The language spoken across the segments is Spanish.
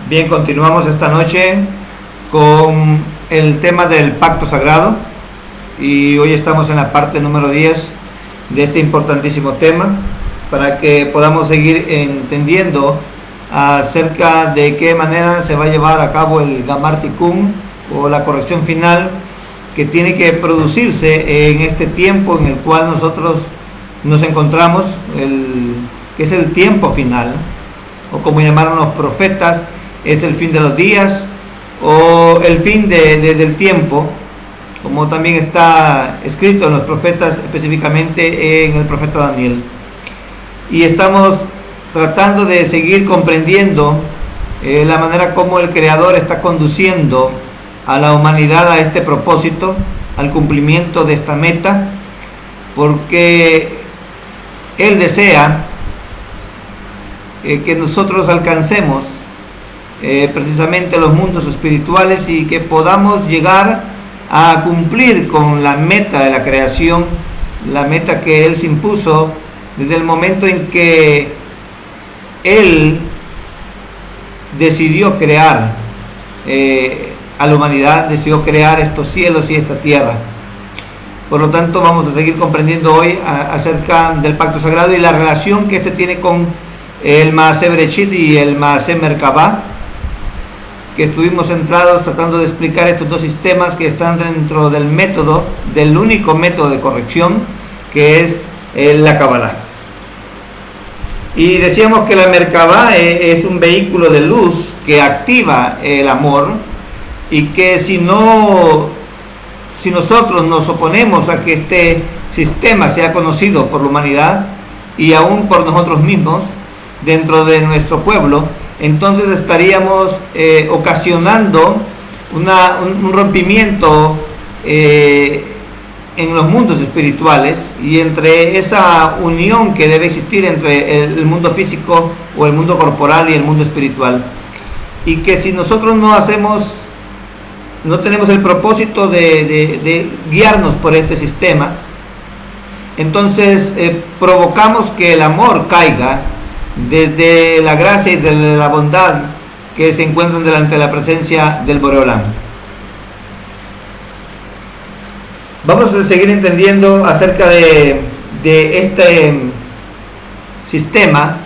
Bien, continuamos esta noche con el tema del pacto sagrado y hoy estamos en la parte número 10 de este importantísimo tema para que podamos seguir entendiendo acerca de qué manera se va a llevar a cabo el Gamar Tikkun o la corrección final que tiene que producirse en este tiempo en el cual nosotros nos encontramos, que es el tiempo final, o como llamaron los profetas, es el fin de los días o el fin del tiempo, como también está escrito en los profetas, específicamente en el profeta Daniel. Y estamos tratando de seguir comprendiendo la manera como el Creador está conduciendo a la humanidad a este propósito, al cumplimiento de esta meta, porque Él desea que nosotros alcancemos precisamente los mundos espirituales y que podamos llegar a cumplir con la meta de la creación, la meta que Él se impuso desde el momento en que Él decidió crear a la humanidad, decidió crear estos cielos y esta tierra. Por lo tanto, vamos a seguir comprendiendo hoy acerca del pacto sagrado y la relación que este tiene con el Maaseh Bereshit y el Maaseh Merkabah, que estuvimos centrados tratando de explicar estos dos sistemas que están dentro del método, del único método de corrección, que es la Kabbalah. Y decíamos que la Merkabah es un vehículo de luz que activa el amor y que si nosotros nos oponemos a que este sistema sea conocido por la humanidad y aún por nosotros mismos dentro de nuestro pueblo, entonces estaríamos ocasionando un rompimiento en los mundos espirituales y entre esa unión que debe existir entre el mundo físico o el mundo corporal y el mundo espiritual. Y que si nosotros no tenemos el propósito de guiarnos por este sistema, entonces provocamos que el amor caiga desde la gracia y de la bondad que se encuentran delante de la presencia del Boreolam. Vamos a seguir entendiendo acerca de este sistema,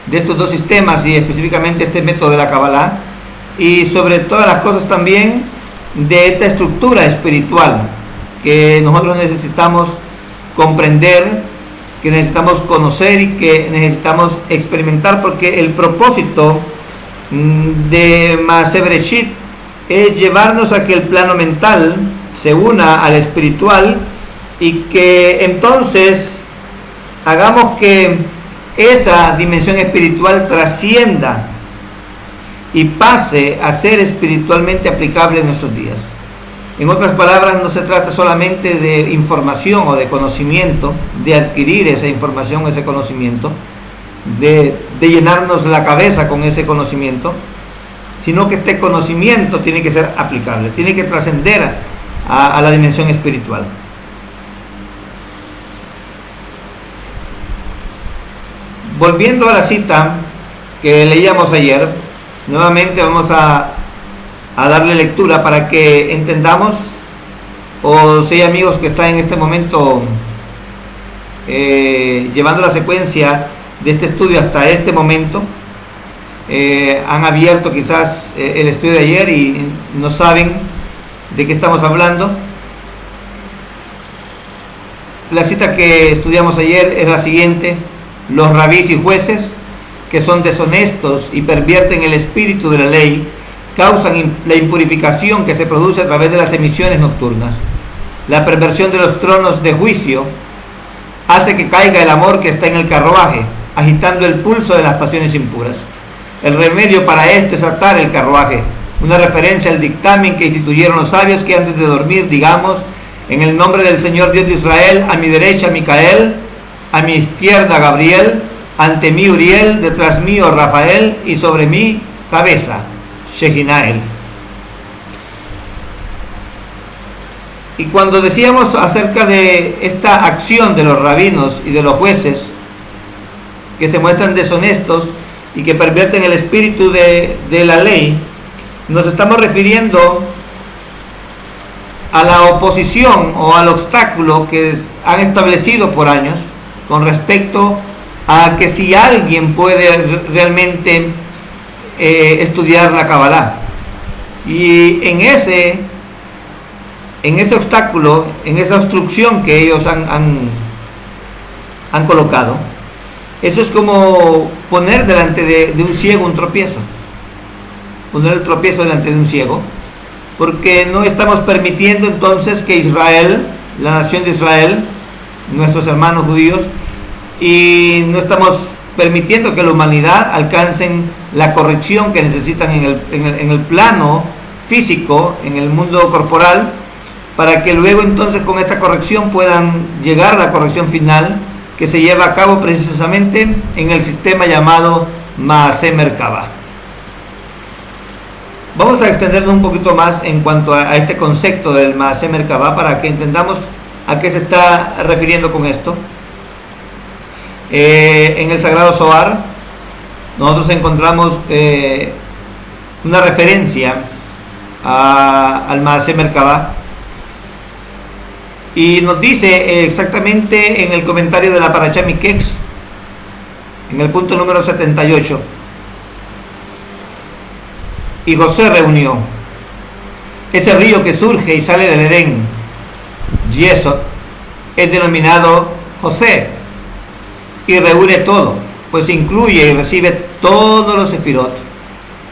de estos dos sistemas y específicamente este método de la Kabbalah, y sobre todas las cosas también de esta estructura espiritual que nosotros necesitamos comprender, que necesitamos conocer y que necesitamos experimentar, porque el propósito de Maaseh Bereshit es llevarnos a que el plano mental se una al espiritual y que entonces hagamos que esa dimensión espiritual trascienda y pase a ser espiritualmente aplicable en nuestros días. En otras palabras, no se trata solamente de información o de conocimiento, de adquirir esa información, ese conocimiento, de llenarnos la cabeza con ese conocimiento, sino que este conocimiento tiene que ser aplicable, tiene que trascender a la dimensión espiritual. Volviendo a la cita que leíamos ayer, nuevamente vamos a darle lectura para que entendamos, o si hay amigos que están en este momento llevando la secuencia de este estudio hasta este momento, han abierto quizás el estudio de ayer y no saben de qué estamos hablando. La cita que estudiamos ayer es la siguiente: los rabís y jueces que son deshonestos y pervierten el espíritu de la ley causan la impurificación que se produce a través de las emisiones nocturnas. La perversión de los tronos de juicio hace que caiga el amor que está en el carruaje, agitando el pulso de las pasiones impuras. El remedio para esto es atar el carruaje, una referencia al dictamen que instituyeron los sabios, que antes de dormir digamos: en el nombre del Señor Dios de Israel, a mi derecha Micael, a mi izquierda Gabriel, ante mí Uriel, detrás mío Rafael y sobre mi cabeza Shejinael. Y cuando decíamos acerca de esta acción de los rabinos y de los jueces que se muestran deshonestos y que pervierten el espíritu de la ley, nos estamos refiriendo a la oposición o al obstáculo que han establecido por años con respecto a que si alguien puede realmente estudiar la Kabbalah. Y en ese obstáculo, en esa obstrucción que ellos han colocado, eso es como poner delante de un ciego un tropiezo, poner el tropiezo delante de un ciego, porque no estamos permitiendo entonces que Israel, la nación de Israel, nuestros hermanos judíos, y no estamos permitiendo que la humanidad alcancen la corrección que necesitan en el plano físico, en el mundo corporal, para que luego entonces con esta corrección puedan llegar a la corrección final que se lleva a cabo precisamente en el sistema llamado Maaseh Merkabah. Vamos a extendernos un poquito más en cuanto a este concepto del Maaseh Merkabah para que entendamos a qué se está refiriendo con esto. En el Sagrado Zohar nosotros encontramos una referencia al Maaseh Merkabah, y nos dice exactamente en el comentario de la Parashá Miketz, en el punto número 78: y José reunió ese río que surge y sale del Edén, Yesod, es denominado José, y reúne todo, pues incluye y recibe todos los sefirot,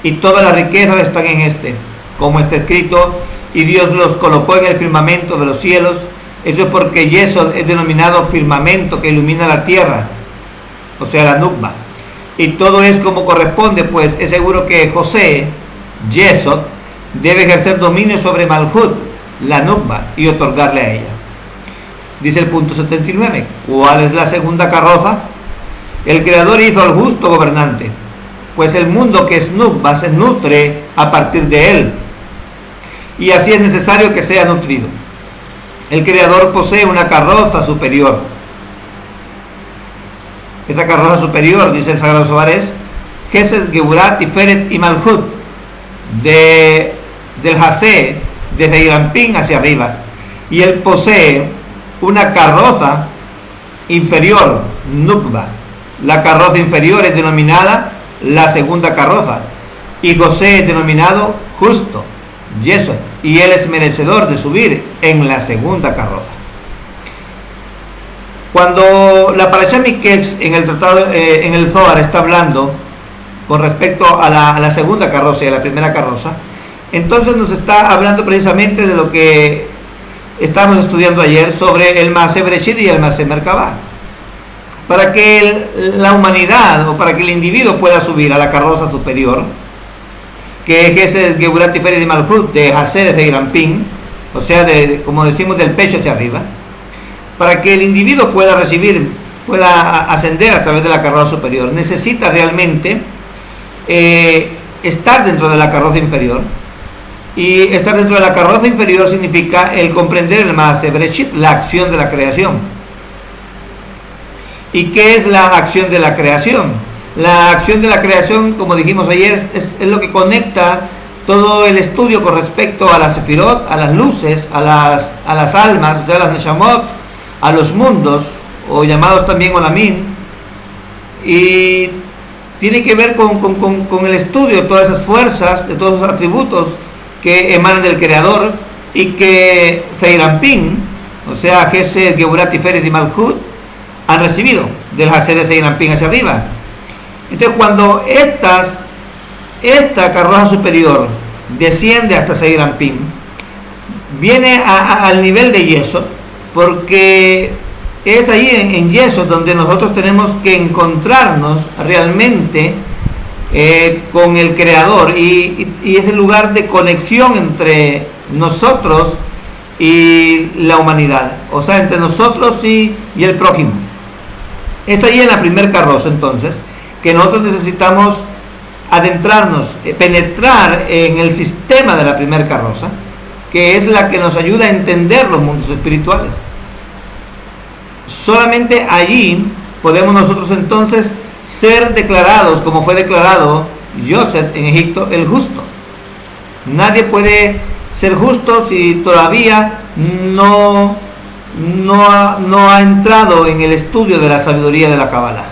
y todas las riquezas están en este, como está escrito: y Dios los colocó en el firmamento de los cielos. Eso es porque Yesod es denominado firmamento que ilumina la tierra, o sea, la Nukba. Y todo es como corresponde, pues es seguro que José, Yesod, debe ejercer dominio sobre Malhut, la Nukba, y otorgarle a ella. Dice el punto 79, ¿cuál es la segunda carroza? El Creador hizo al justo gobernante, pues el mundo que es Nukba se nutre a partir de él, y así es necesario que sea nutrido. El Creador posee una carroza superior. Esta carroza superior, dice el Sagrado Zohar, es Gesed, Geburah, Tiferet y Malhut, del Hasé, desde Irampín hacia arriba. Y él posee una carroza inferior, Nukba. La carroza inferior es denominada la segunda carroza, y José es denominado justo, Yesod, y él es merecedor de subir en la segunda carroza. Cuando la Parashá Miketz en el tratado, en el Zohar, está hablando con respecto a la segunda carroza y a la primera carroza, entonces nos está hablando precisamente de lo que estábamos estudiando ayer sobre el Maaseh Bereshit y el Maaseh Merkabah. Para que la humanidad, o para que el individuo pueda subir a la carroza superior, que es ese Geburah, Tiferet y Malhut, de Hasé desde Irampín, o sea, como decimos, del pecho hacia arriba, para que el individuo pueda ascender a través de la carroza superior, necesita realmente estar dentro de la carroza inferior. Y estar dentro de la carroza inferior significa el comprender el Maaseh Bereshit, la acción de la creación. ¿Y qué es la acción de la creación? La acción de la creación, como dijimos ayer, es lo que conecta todo el estudio con respecto a las sefirot, a las luces, a las almas, o sea, a las neshamot, a los mundos, o llamados también olamim, y tiene que ver con el estudio de todas esas fuerzas, de todos esos atributos que emanan del Creador, y que Zeirampín, o sea, Gesed, Geburah, Tiferet y Malhut, han recibido del Hasé de Zeirampín hacia arriba. Entonces, cuando esta carroza superior desciende hasta Zeirampín, viene al nivel de Yesod, porque es ahí en Yesod donde nosotros tenemos que encontrarnos realmente con el Creador, y es el lugar de conexión entre nosotros y la humanidad, o sea, entre nosotros y el prójimo. Es ahí en la primer carroza, entonces, que nosotros necesitamos adentrarnos, penetrar en el sistema de la primera carroza, que es la que nos ayuda a entender los mundos espirituales. Solamente allí podemos nosotros entonces ser declarados como fue declarado Joseph en Egipto, el justo. Nadie puede ser justo si todavía no ha entrado en el estudio de la sabiduría de la Kabbalah.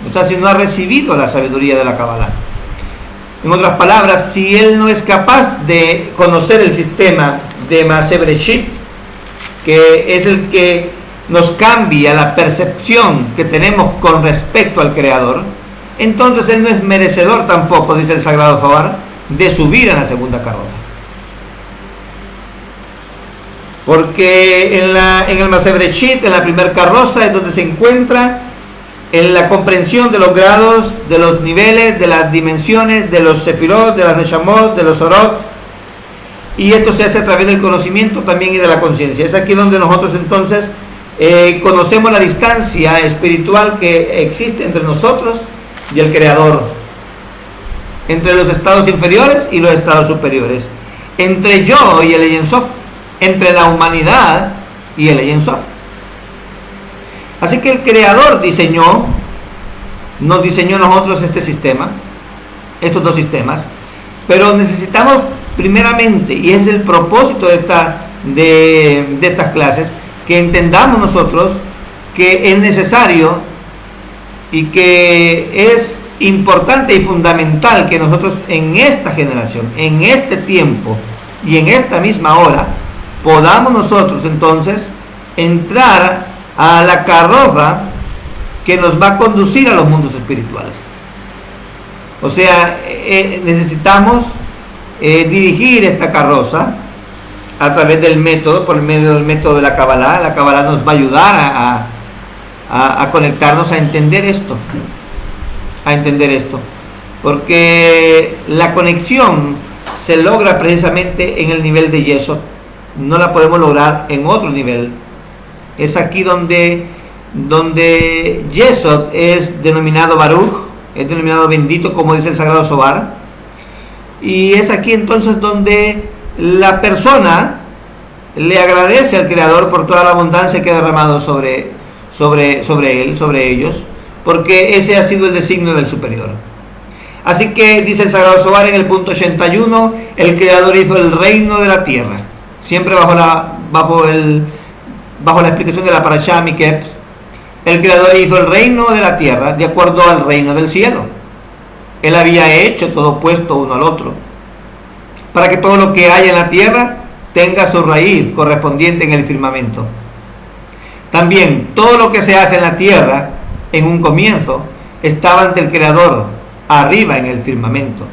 O sea, si no ha recibido la sabiduría de la Kabbalah. En otras palabras, si él no es capaz de conocer el sistema de Maaseh Bereshit, que es el que nos cambia la percepción que tenemos con respecto al Creador, entonces él no es merecedor tampoco, dice el Sagrado Zohar, de subir a la segunda carroza. Porque en el Maaseh Bereshit, en la primera carroza, es donde se encuentra en la comprensión de los grados, de los niveles, de las dimensiones, de los sefirot, de las neshamot, de los orot, y esto se hace a través del conocimiento también y de la conciencia. Es aquí donde nosotros entonces conocemos la distancia espiritual que existe entre nosotros y el Creador, entre los estados inferiores y los estados superiores, entre yo y el Ein Sof, entre la humanidad y el Ein Sof. Así que el Creador nos diseñó nosotros este sistema, estos dos sistemas, pero necesitamos primeramente, y es el propósito de estas clases, que entendamos nosotros que es necesario y que es importante y fundamental que nosotros en esta generación, en este tiempo y en esta misma hora, podamos nosotros entonces entrar a la carroza que nos va a conducir a los mundos espirituales. O sea, necesitamos dirigir esta carroza a través del método, por medio del método de la Kabbalah. La Kabbalah nos va a ayudar a conectarnos, a entender esto, porque la conexión se logra precisamente en el nivel de Yesod, no la podemos lograr en otro nivel. Es aquí donde Yesod es denominado Baruch, es denominado bendito, como dice el Sagrado Zohar, y es aquí entonces donde la persona le agradece al Creador por toda la abundancia que ha derramado sobre él, sobre ellos, porque ese ha sido el designio del superior. Así que dice el Sagrado Zohar en el punto 81, el Creador hizo el reino de la tierra, siempre bajo la explicación de la Parashá Miketz. El Creador hizo el reino de la tierra de acuerdo al reino del cielo. Él había hecho todo puesto uno al otro, para que todo lo que hay en la tierra tenga su raíz correspondiente en el firmamento. También todo lo que se hace en la tierra, en un comienzo, estaba ante el Creador, arriba en el firmamento.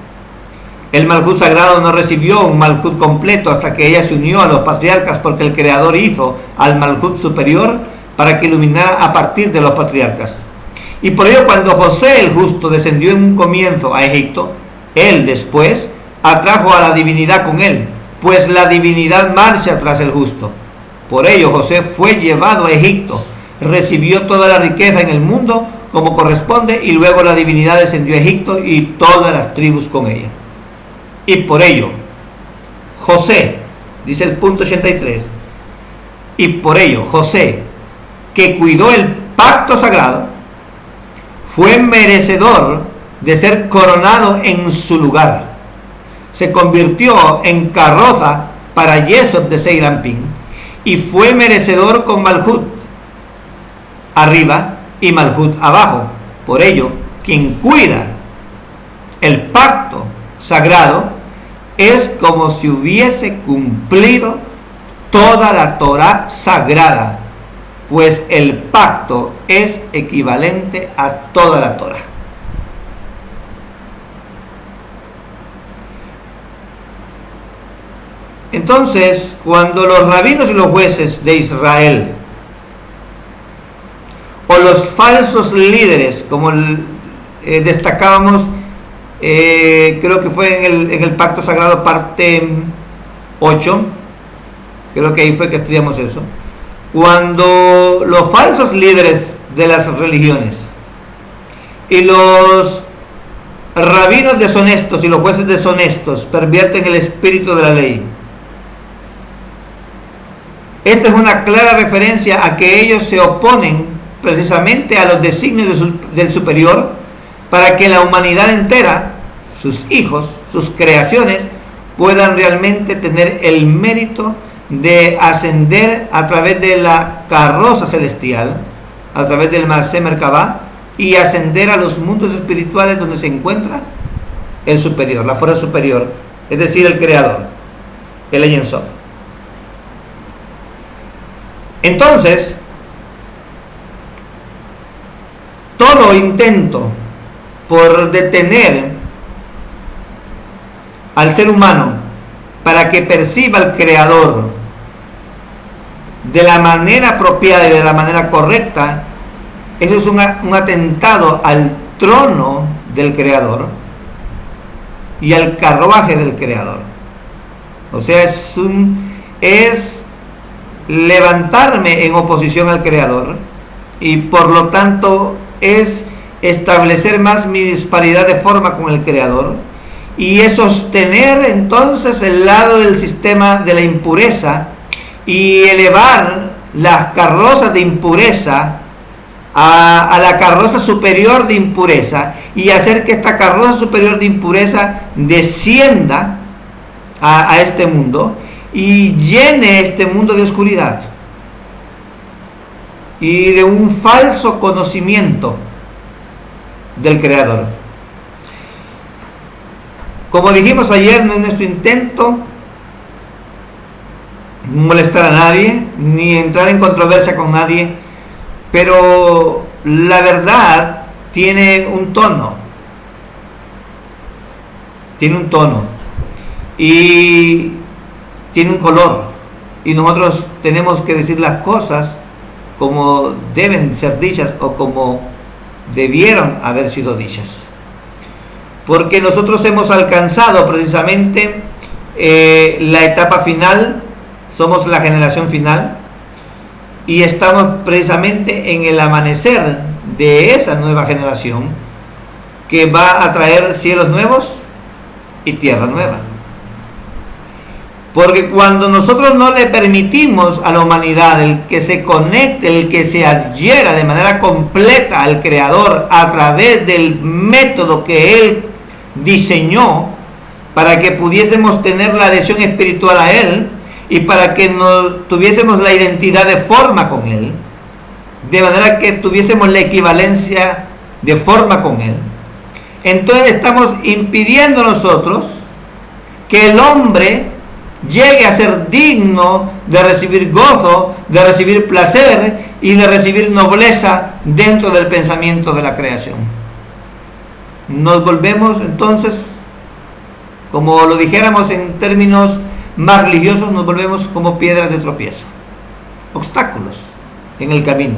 El Malhut sagrado no recibió un Malhut completo hasta que ella se unió a los patriarcas, porque el Creador hizo al Malhut superior para que iluminara a partir de los patriarcas. Y por ello, cuando José el justo descendió en un comienzo a Egipto, él después atrajo a la divinidad con él, pues la divinidad marcha tras el justo. Por ello José fue llevado a Egipto, recibió toda la riqueza en el mundo como corresponde, y luego la divinidad descendió a Egipto y todas las tribus con ella. Y por ello José, dice el punto 83, y por ello José, que cuidó el pacto sagrado, fue merecedor de ser coronado en su lugar. Se convirtió en carroza para Yesod de Seirampín y fue merecedor con Malhut arriba y Malhut abajo. Por ello, quien cuida el pacto sagrado es como si hubiese cumplido toda la Torá sagrada, pues el pacto es equivalente a toda la Torá. Entonces, cuando los rabinos y los jueces de Israel, o los falsos líderes, como destacábamos, creo que fue en el pacto sagrado parte 8, creo que ahí fue que estudiamos eso, cuando los falsos líderes de las religiones y los rabinos deshonestos y los jueces deshonestos pervierten el espíritu de la ley, esta es una clara referencia a que ellos se oponen precisamente a los designios del superior, para que la humanidad entera, sus hijos, sus creaciones, puedan realmente tener el mérito de ascender a través de la carroza celestial, a través del Maaseh Merkabah, y ascender a los mundos espirituales donde se encuentra el superior, la fuerza superior, es decir, el creador, el Ein Sof. Entonces, todo intento por detener al ser humano para que perciba al creador de la manera apropiada y de la manera correcta, eso es un atentado al trono del creador y al carruaje del creador. O sea, es levantarme en oposición al creador, y por lo tanto es establecer más mi disparidad de forma con el creador, y es sostener entonces el lado del sistema de la impureza y elevar las carrozas de impureza a la carroza superior de impureza, y hacer que esta carroza superior de impureza descienda a este mundo y llene este mundo de oscuridad y de un falso conocimiento del creador. Como dijimos ayer, no es nuestro intento molestar a nadie ni entrar en controversia con nadie, pero la verdad tiene un tono y tiene un color, y nosotros tenemos que decir las cosas como deben ser dichas o como debieron haber sido dichas, porque nosotros hemos alcanzado precisamente la etapa final, somos la generación final, y estamos precisamente en el amanecer de esa nueva generación que va a traer cielos nuevos y tierra nueva. Porque cuando nosotros no le permitimos a la humanidad el que se conecte, el que se adhiera de manera completa al Creador a través del método que Él diseñó para que pudiésemos tener la adhesión espiritual a Él y para que tuviésemos la identidad de forma con Él, de manera que tuviésemos la equivalencia de forma con Él, entonces estamos impidiendo nosotros que el hombre llegue a ser digno de recibir gozo, de recibir placer y de recibir nobleza dentro del pensamiento de la creación. Nos volvemos entonces, como lo dijéramos en términos más religiosos, nos volvemos como piedras de tropiezo, obstáculos en el camino.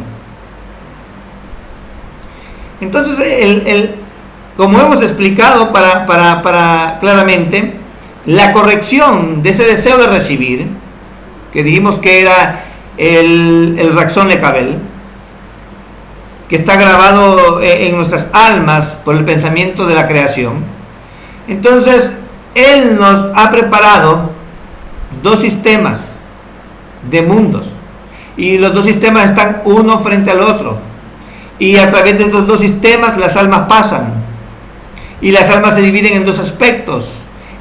Entonces, como hemos explicado para claramente, la corrección de ese deseo de recibir, que dijimos que era el Ratzon Lekabel, que está grabado en nuestras almas por el pensamiento de la creación. Entonces, Él nos ha preparado dos sistemas de mundos, y los dos sistemas están uno frente al otro, y a través de estos dos sistemas las almas pasan, y las almas se dividen en dos aspectos,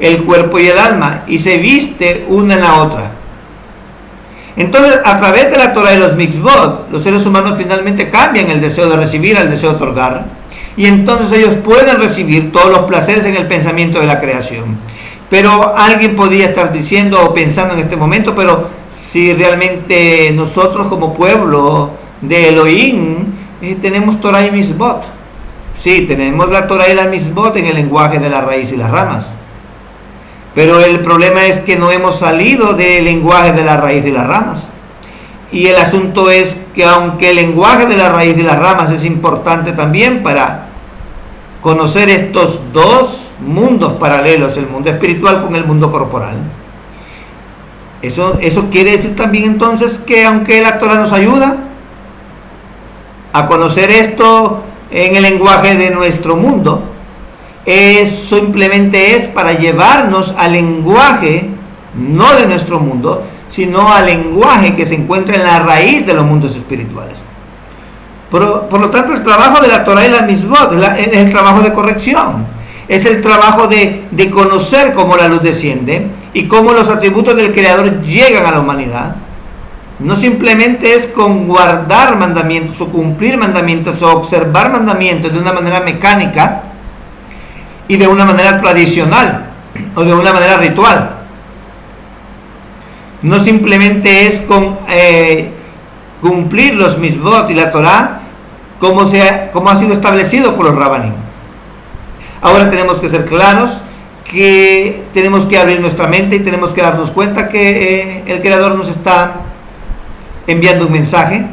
el cuerpo y el alma, y se viste una en la otra. Entonces, a través de la Torah y los mitzvot, los seres humanos finalmente cambian el deseo de recibir al deseo de otorgar, y entonces ellos pueden recibir todos los placeres en el pensamiento de la creación. Pero alguien podría estar diciendo o pensando en este momento, pero si realmente nosotros como pueblo de Elohim tenemos Torah y mitzvot. Sí, tenemos la Torah y la mitzvot en el lenguaje de la raíz y las ramas. Pero el problema es que no hemos salido del lenguaje de la raíz y las ramas. Y el asunto es que aunque el lenguaje de la raíz y las ramas es importante también para conocer estos dos mundos paralelos, el mundo espiritual con el mundo corporal, eso quiere decir también entonces que aunque la Torah nos ayuda a conocer esto en el lenguaje de nuestro mundo, eso simplemente es para llevarnos al lenguaje no de nuestro mundo, sino al lenguaje que se encuentra en la raíz de los mundos espirituales. Por lo tanto, el trabajo de la Torah y la Mitzvot es el trabajo de corrección. Es el trabajo de conocer cómo la luz desciende y cómo los atributos del Creador llegan a la humanidad. No simplemente es con guardar mandamientos o cumplir mandamientos o observar mandamientos de una manera mecánica y de una manera tradicional o de una manera ritual. No simplemente es con cumplir los Mitzvot y la Torah como ha sido establecido por los Rabanim. Ahora tenemos que ser claros, que tenemos que abrir nuestra mente y tenemos que darnos cuenta que el Creador nos está enviando un mensaje,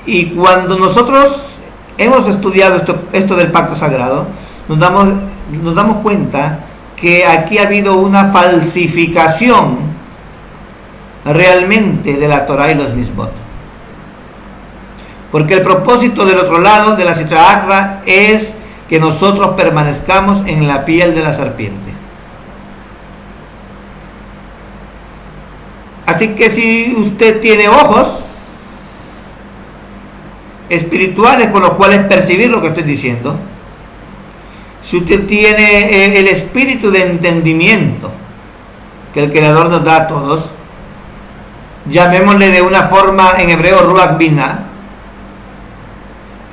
y cuando nosotros hemos estudiado esto del pacto sagrado, nos damos cuenta que aquí ha habido una falsificación realmente de la Torah y los Mitzvot, porque el propósito del otro lado de la Sitra Achra es que nosotros permanezcamos en la piel de la serpiente. Así que si usted tiene ojos espirituales con los cuales percibir lo que estoy diciendo, si usted tiene el espíritu de entendimiento que el Creador nos da a todos, llamémosle de una forma en hebreo Ruach Binah,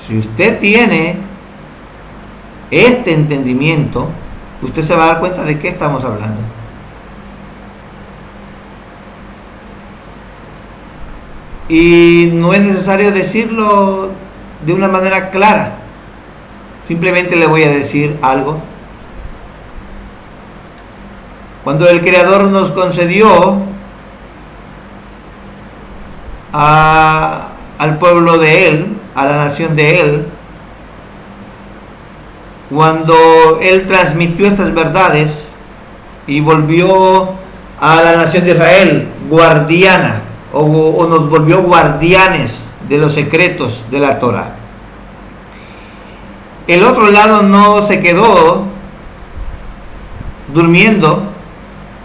si usted tiene este entendimiento, usted se va a dar cuenta de qué estamos hablando. Y no es necesario decirlo de una manera clara, simplemente le voy a decir algo. Cuando el Creador nos concedió al pueblo de Él, a la nación de Él, cuando Él transmitió estas verdades y volvió a la nación de Israel guardiana, o nos volvió guardianes de los secretos de la Torah, el otro lado no se quedó durmiendo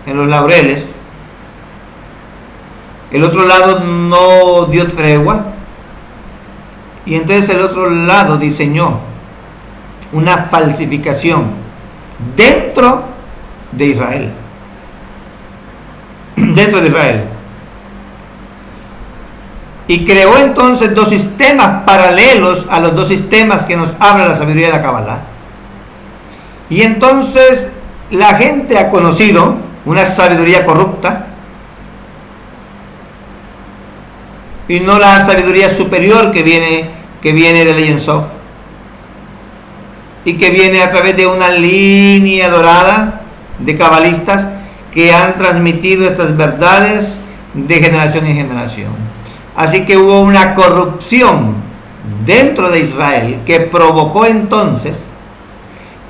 en los laureles, el otro lado no dio tregua, y entonces el otro lado diseñó una falsificación dentro de Israel. Dentro de Israel. Y creó entonces dos sistemas paralelos a los dos sistemas que nos habla la sabiduría de la Kabbalah. Y entonces la gente ha conocido una sabiduría corrupta y no la sabiduría superior que viene de Ein Sof, y que viene a través de una línea dorada de cabalistas que han transmitido estas verdades de generación en generación. Así que hubo una corrupción dentro de Israel que provocó entonces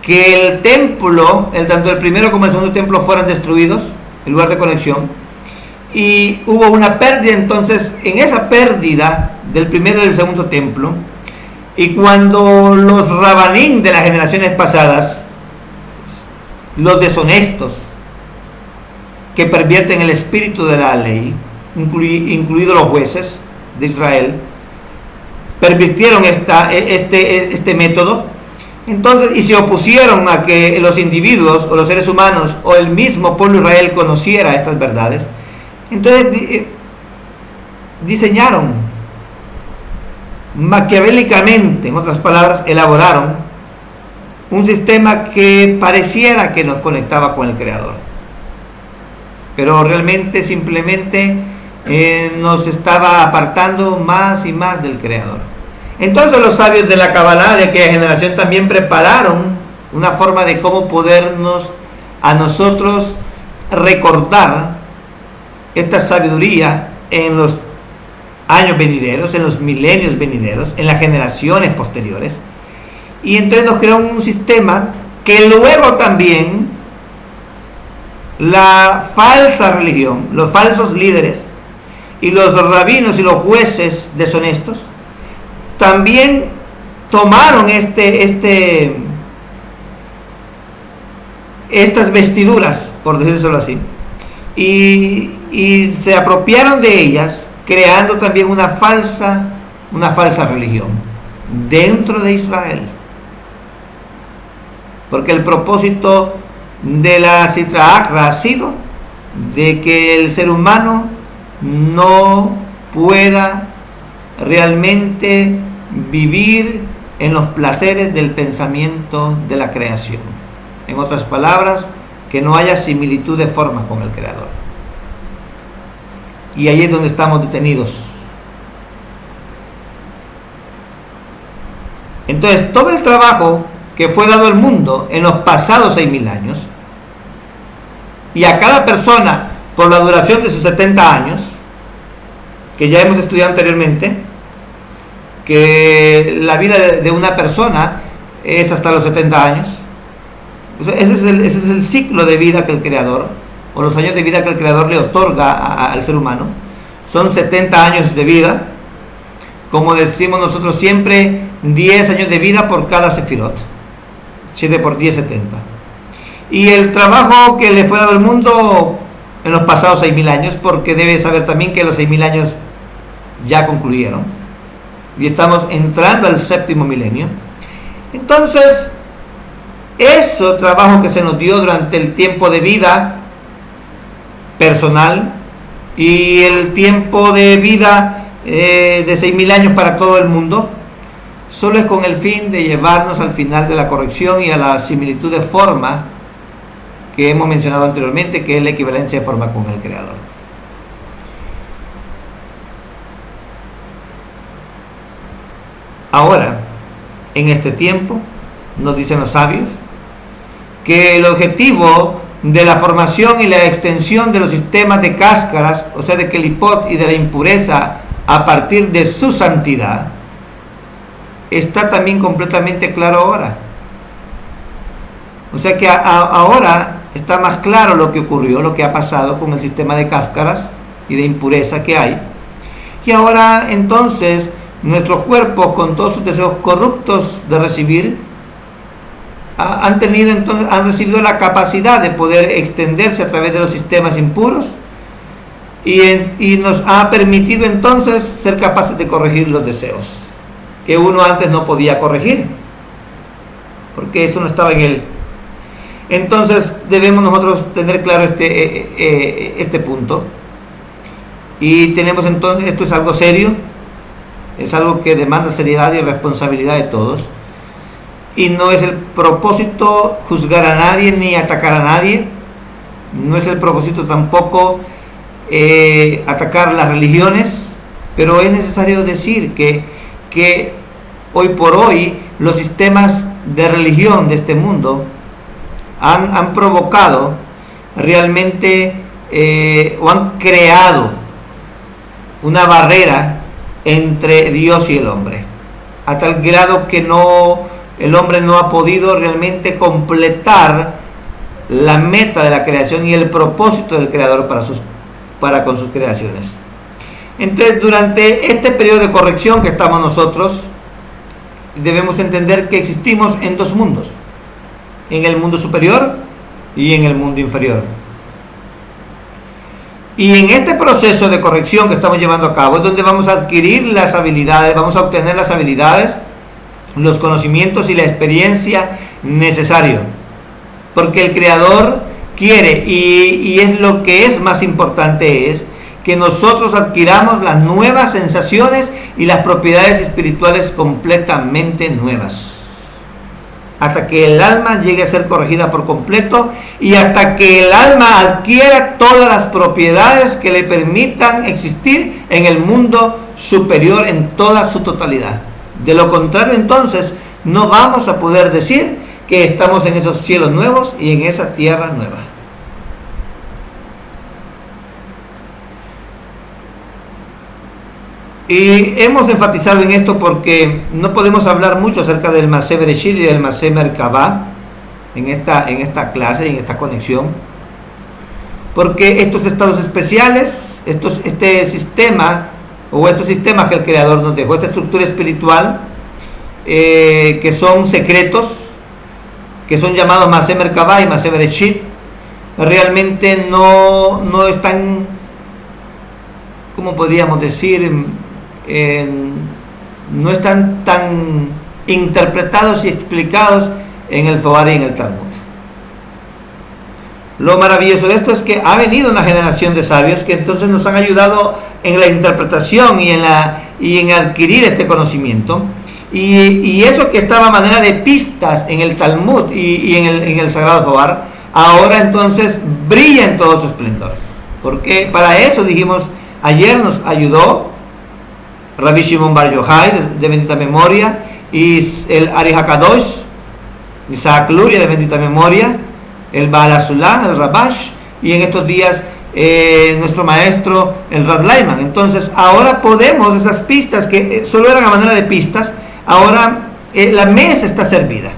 que el templo, tanto el primero como el segundo templo, fueran destruidos, el lugar de conexión, y hubo una pérdida entonces en esa pérdida del primero y del segundo templo. Y cuando los rabanín de las generaciones pasadas, los deshonestos que pervierten el espíritu de la ley, incluidos los jueces de Israel, pervirtieron este método, entonces, y se opusieron a que los individuos o los seres humanos o el mismo pueblo de Israel conociera estas verdades, entonces diseñaron maquiavélicamente, en otras palabras, elaboraron un sistema que pareciera que nos conectaba con el Creador, pero realmente simplemente nos estaba apartando más y más del Creador. Entonces los sabios de la Kabbalah de aquella generación también prepararon una forma de cómo podernos a nosotros recordar esta sabiduría en los años venideros, en los milenios venideros, en las generaciones posteriores. Y entonces nos creó un sistema que luego también la falsa religión, los falsos líderes y los rabinos y los jueces deshonestos también tomaron estas vestiduras, por decírselo así, y se apropiaron de ellas, creando también una falsa religión. dentro de Israel. Porque el propósito de la Sitra Achra ha sido de que el ser humano no pueda realmente vivir en los placeres del pensamiento de la creación. En otras palabras, que no haya similitud de forma con el Creador. Y ahí es donde estamos detenidos. Entonces, todo el trabajo que fue dado al mundo en los pasados 6.000 años, y a cada persona por la duración de sus 70 años, que ya hemos estudiado anteriormente, que la vida de una persona es hasta los 70 años. Ese es el ciclo de vida que el Creador, o los años de vida que el Creador le otorga al ser humano. Son 70 años de vida. Como decimos nosotros siempre, 10 años de vida por cada sefirot. 7 por 10, 70. Y el trabajo que le fue dado al mundo en los pasados 6.000 años, porque debe saber también que los 6.000 años ya concluyeron. Y estamos entrando al 7.º milenio. Entonces, ese trabajo que se nos dio durante el tiempo de vida personal y el tiempo de vida de 6.000 años para todo el mundo, solo es con el fin de llevarnos al final de la corrección y a la similitud de forma que hemos mencionado anteriormente, que es la equivalencia de forma con el Creador. Ahora, en este tiempo, nos dicen los sabios, que el objetivo de la formación y la extensión de los sistemas de cáscaras, o sea, de Kelipot y de la impureza a partir de su santidad, está también completamente claro ahora. O sea que ahora está más claro lo que ocurrió, lo que ha pasado con el sistema de cáscaras y de impureza que hay. Y ahora entonces nuestros cuerpos, con todos sus deseos corruptos de recibir, han recibido la capacidad de poder extenderse a través de los sistemas impuros y nos ha permitido entonces ser capaces de corregir los deseos que uno antes no podía corregir, porque eso no estaba en él. Entonces debemos nosotros tener claro este punto, y tenemos entonces, esto es algo serio, es algo que demanda seriedad y responsabilidad de todos, y no es el propósito juzgar a nadie ni atacar a nadie, no es el propósito tampoco atacar las religiones, pero es necesario decir que hoy por hoy los sistemas de religión de este mundo han provocado realmente o han creado una barrera entre Dios y el hombre, a tal grado que el hombre no ha podido realmente completar la meta de la creación y el propósito del Creador para con sus creaciones. Entonces, durante este periodo de corrección que estamos nosotros, debemos entender que existimos en dos mundos, en el mundo superior y en el mundo inferior. Y en este proceso de corrección que estamos llevando a cabo es donde vamos a adquirir las habilidades, vamos a obtener las habilidades, los conocimientos y la experiencia necesario, porque el Creador quiere, y es lo que es más importante, es que nosotros adquiramos las nuevas sensaciones y las propiedades espirituales completamente nuevas, hasta que el alma llegue a ser corregida por completo y hasta que el alma adquiera todas las propiedades que le permitan existir en el mundo superior en toda su totalidad. De lo contrario, entonces, no vamos a poder decir que estamos en esos cielos nuevos y en esa tierra nueva. Y hemos enfatizado en esto porque no podemos hablar mucho acerca del Maaseh Bereshit y del Maaseh Merkabah en esta clase y en esta conexión, porque estos estados especiales, este sistema o estos sistemas que el Creador nos dejó, esta estructura espiritual, que son secretos, que son llamados Maaseh Merkabah y Maaseh Bereshit, realmente no están, ¿cómo podríamos decir?, no están tan interpretados y explicados en el Zohar y en el Talmud. Lo maravilloso de esto es que ha venido una generación de sabios que entonces nos han ayudado en la interpretación y en adquirir este conocimiento. Y eso que estaba a manera de pistas en el Talmud y en el Sagrado Zohar, ahora entonces brilla en todo su esplendor. Porque para eso, dijimos, ayer nos ayudó Rabbi Shimon Bar Yochai, de bendita memoria, y el Ari HaKadosh, Isaac Luria, de bendita memoria, el Baal HaSulam, el Rabash, y en estos días nuestro maestro, el Rad Lyman. Entonces ahora podemos, esas pistas que solo eran a manera de pistas, ahora la mesa está servida,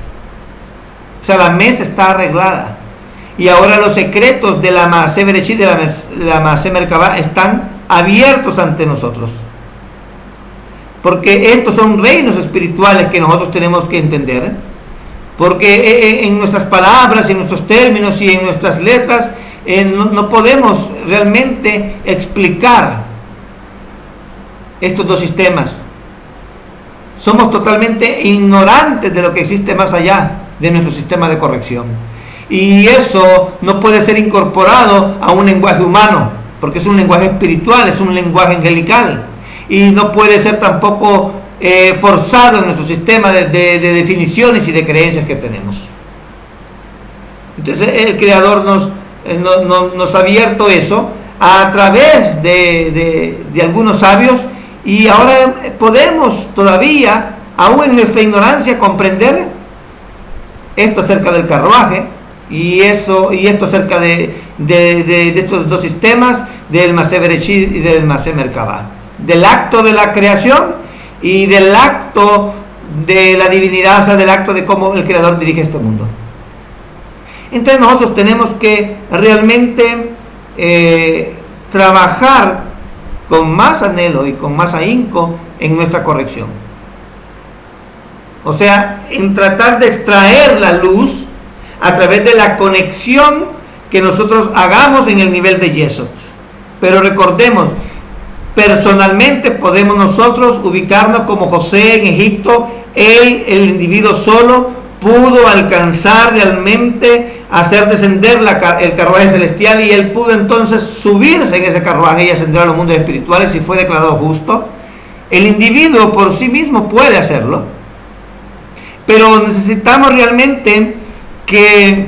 o sea, la mesa está arreglada, y ahora los secretos de la Maaseh Bereshit, de la Maaseh Merkabah, están abiertos ante nosotros, porque estos son reinos espirituales que nosotros tenemos que entender, porque en nuestras palabras, en nuestros términos y en nuestras letras no podemos realmente explicar estos dos sistemas. Somos totalmente ignorantes de lo que existe más allá de nuestro sistema de corrección, y eso no puede ser incorporado a un lenguaje humano, porque es un lenguaje espiritual, es un lenguaje angelical, y no puede ser tampoco forzado en nuestro sistema de definiciones y de creencias que tenemos. Entonces el Creador nos ha abierto eso a través de algunos sabios, y ahora podemos todavía, aún en nuestra ignorancia, comprender esto acerca del carruaje y esto acerca de estos dos sistemas, del Maaseh Bereshit y del Maaseh Merkabah, del acto de la creación y del acto de la divinidad, o sea, del acto de cómo el Creador dirige este mundo. Entonces nosotros tenemos que realmente trabajar con más anhelo y con más ahínco en nuestra corrección. O sea, en tratar de extraer la luz a través de la conexión que nosotros hagamos en el nivel de Yesod. Pero recordemos, personalmente podemos nosotros ubicarnos como José en Egipto. Él, el individuo solo, pudo alcanzar realmente hacer descender el carruaje celestial, y él pudo entonces subirse en ese carruaje y ascender a los mundos espirituales, y fue declarado justo. El individuo por sí mismo puede hacerlo, pero necesitamos realmente que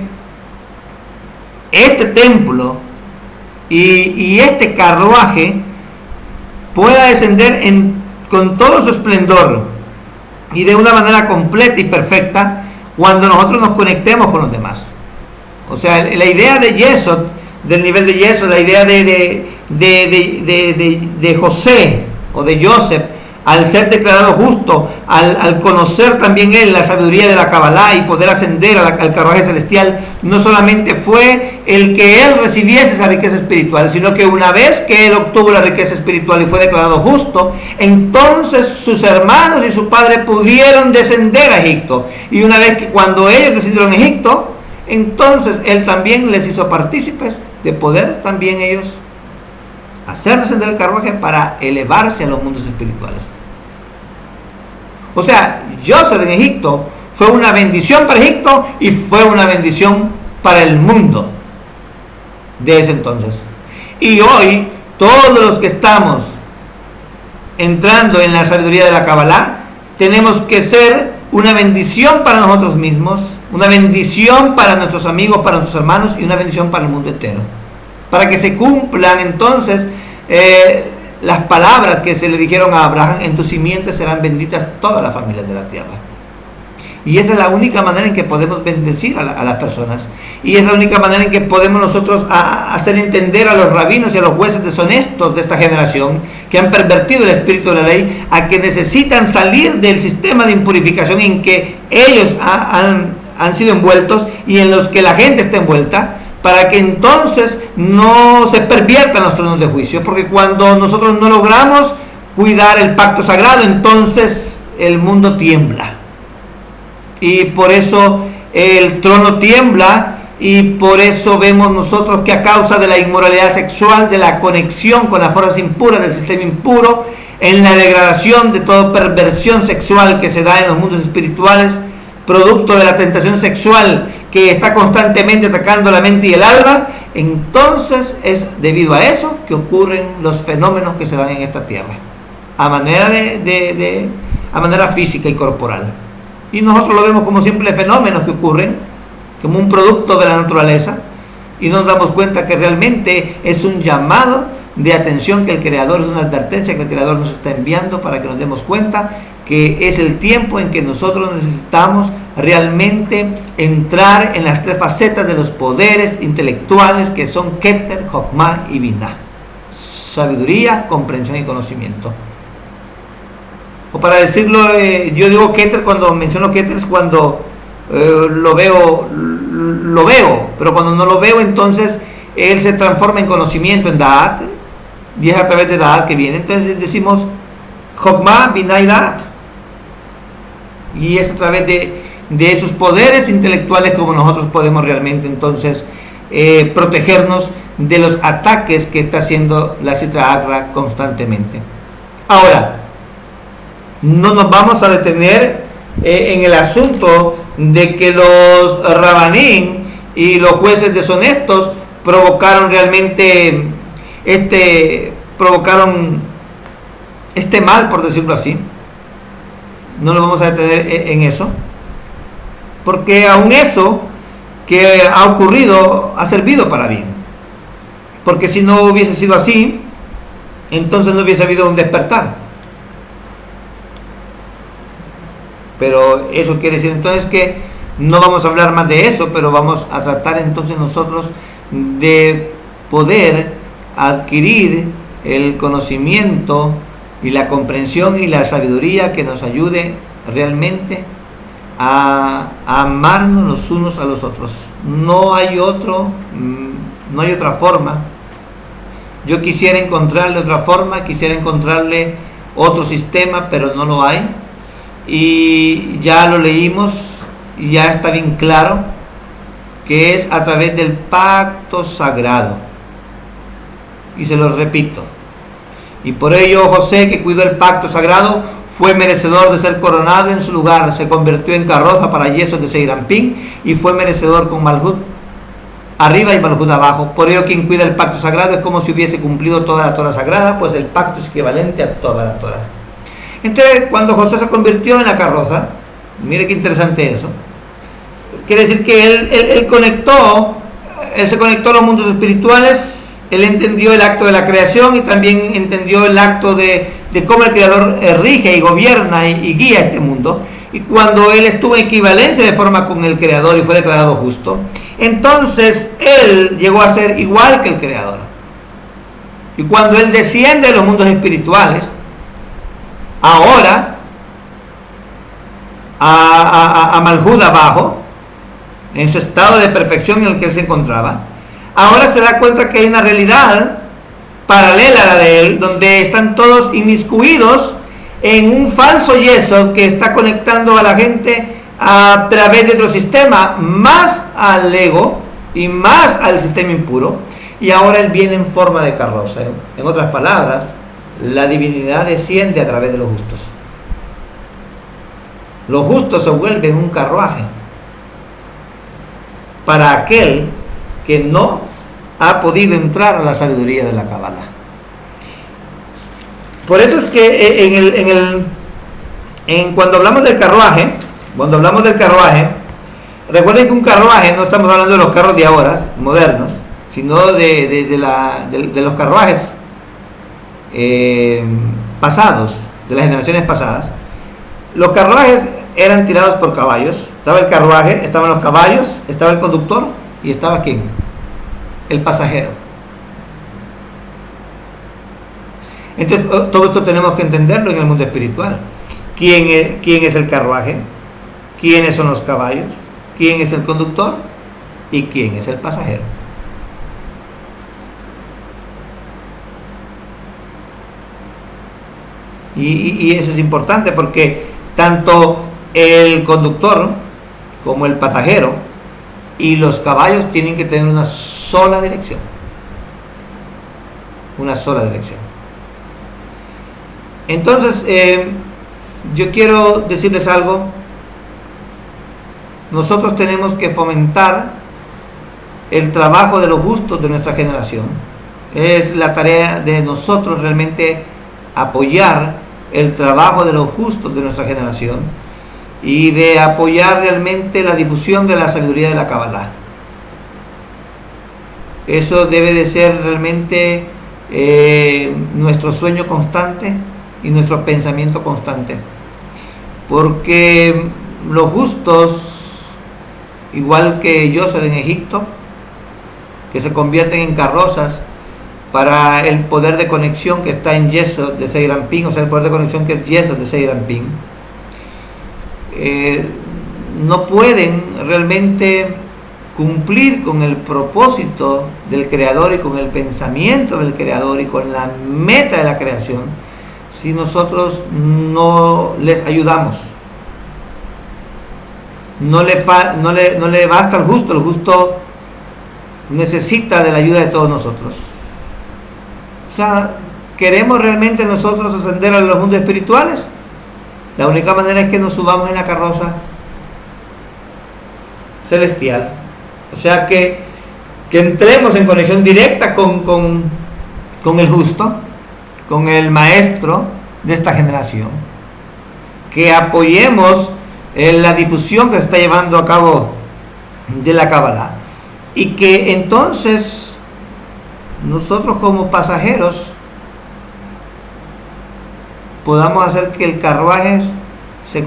este templo y este carruaje pueda descender con todo su esplendor y de una manera completa y perfecta cuando nosotros nos conectemos con los demás. O sea, la idea de Yesod, del nivel de Yesod, la idea de José o de Joseph, al ser declarado justo, al conocer también él la sabiduría de la Kabbalah y poder ascender al carruaje celestial, no solamente fue el que él recibiese esa riqueza espiritual, sino que una vez que él obtuvo la riqueza espiritual y fue declarado justo, entonces sus hermanos y su padre pudieron descender a Egipto. Y una vez que cuando ellos descendieron a Egipto, entonces él también les hizo partícipes de poder también ellos hacer descender el carruaje para elevarse a los mundos espirituales. O sea, Joseph en Egipto fue una bendición para Egipto y fue una bendición para el mundo de ese entonces. Y hoy, todos los que estamos entrando en la sabiduría de la Kabbalah, tenemos que ser una bendición para nosotros mismos, una bendición para nuestros amigos, para nuestros hermanos, y una bendición para el mundo entero, para que se cumplan entonces las palabras que se le dijeron a Abraham: en tus simientes serán benditas todas las familias de la tierra. Y esa es la única manera en que podemos bendecir a las personas, y es la única manera en que podemos nosotros hacer entender a los rabinos y a los jueces deshonestos de esta generación, que han pervertido el espíritu de la ley, a que necesitan salir del sistema de impurificación en que ellos han sido envueltos y en los que la gente está envuelta, para que entonces no se perviertan los tronos de juicio, porque cuando nosotros no logramos cuidar el pacto sagrado, entonces el mundo tiembla, y por eso el trono tiembla, y por eso vemos nosotros que a causa de la inmoralidad sexual, de la conexión con las fuerzas impuras del sistema impuro, en la degradación de toda perversión sexual que se da en los mundos espirituales, producto de la tentación sexual que está constantemente atacando la mente y el alma, entonces es debido a eso que ocurren los fenómenos que se dan en esta tierra, a manera a manera física y corporal. Y nosotros lo vemos como simples fenómenos que ocurren, como un producto de la naturaleza, y nos damos cuenta que realmente es un llamado de atención que el Creador, es una advertencia que el Creador nos está enviando para que nos demos cuenta que es el tiempo en que nosotros necesitamos realmente entrar en las tres facetas de los poderes intelectuales que son Keter, Jokmah y Binah: sabiduría, comprensión y conocimiento. O para decirlo, yo digo Keter, cuando menciono Keter es cuando lo veo, pero cuando no lo veo, entonces él se transforma en conocimiento, en Da'at, y es a través de Da'at que viene. Entonces decimos Jokmah, Binah y Da'at, y es a través de esos poderes intelectuales como nosotros podemos realmente entonces protegernos de los ataques que está haciendo la Sitra Achra constantemente. Ahora, no nos vamos a detener en el asunto de que los rabanín y los jueces deshonestos provocaron realmente este mal, por decirlo así. No nos vamos a detener en eso, porque aún eso que ha ocurrido ha servido para bien, porque si no hubiese sido así, entonces no hubiese habido un despertar. Pero eso quiere decir entonces que no vamos a hablar más de eso, pero vamos a tratar entonces nosotros de poder adquirir el conocimiento y la comprensión y la sabiduría que nos ayude realmente a amarnos los unos a los otros. No hay otra forma. Yo quisiera encontrarle otra forma, quisiera encontrarle otro sistema, pero no lo hay. Y ya lo leímos y ya está bien claro que es a través del pacto sagrado. Y se lo repito. Y por ello José, que cuidó el pacto sagrado, fue merecedor de ser coronado en su lugar. Se convirtió en carroza para yesos de Seirampín y fue merecedor con Malhut arriba y Malhut abajo. Por ello quien cuida el pacto sagrado es como si hubiese cumplido toda la Torah sagrada, pues el pacto es equivalente a toda la Torah. Entonces, cuando José se convirtió en la carroza, mire qué interesante eso, quiere decir que él se conectó a los mundos espirituales. Él entendió el acto de la creación y también entendió el acto de cómo el Creador rige y gobierna y guía este mundo. Y cuando él estuvo en equivalencia de forma con el Creador y fue declarado justo, entonces él llegó a ser igual que el Creador. Y cuando él desciende de los mundos espirituales, ahora a Malhut abajo, en su estado de perfección en el que él se encontraba, ahora se da cuenta que hay una realidad paralela a la de él, donde están todos inmiscuidos en un falso yeso que está conectando a la gente a través de otro sistema, más al ego y más al sistema impuro, y ahora él viene en forma de carroza. En otras palabras, la divinidad desciende a través de los justos. Los justos se vuelven un carruaje para aquel que no ha podido entrar a la sabiduría de la Kabbalah. Por eso es que cuando hablamos del carruaje, recuerden que un carruaje, no estamos hablando de los carros de ahora, modernos, sino de los carruajes pasados, de las generaciones pasadas. Los carruajes eran tirados por caballos. Estaba el carruaje, estaban los caballos, estaba el conductor y estaba ¿quién? El pasajero. Entonces todo esto tenemos que entenderlo en el mundo espiritual. ¿Quién es el carruaje? ¿Quiénes son los caballos? ¿Quién es el conductor? ¿Y quién es el pasajero? Y eso es importante porque tanto el conductor como el pasajero y los caballos tienen que tener una sola dirección. Una sola dirección. Entonces, yo quiero decirles algo. Nosotros tenemos que fomentar el trabajo de los justos de nuestra generación. Es la tarea de nosotros realmente apoyar el trabajo de los justos de nuestra generación y de apoyar realmente la difusión de la sabiduría de la Kabbalah. Eso debe de ser realmente nuestro sueño constante y nuestro pensamiento constante, porque los justos, igual que Joseph en Egipto, que se convierten en carrozas para el poder de conexión que está en Yesod de Seirampín, o sea, el poder de conexión que es Yesod de Seirampín, no pueden realmente cumplir con el propósito del Creador y con el pensamiento del Creador y con la meta de la creación si nosotros no les ayudamos. No le basta al justo, el justo necesita de la ayuda de todos nosotros. O sea, ¿queremos realmente nosotros ascender a los mundos espirituales? La única manera es que nos subamos en la carroza celestial. O sea, que entremos en conexión directa con el justo, con el maestro de esta generación. Que apoyemos la difusión que se está llevando a cabo de la Kabbalah. Y que entonces nosotros como pasajeros podamos hacer que el carruaje se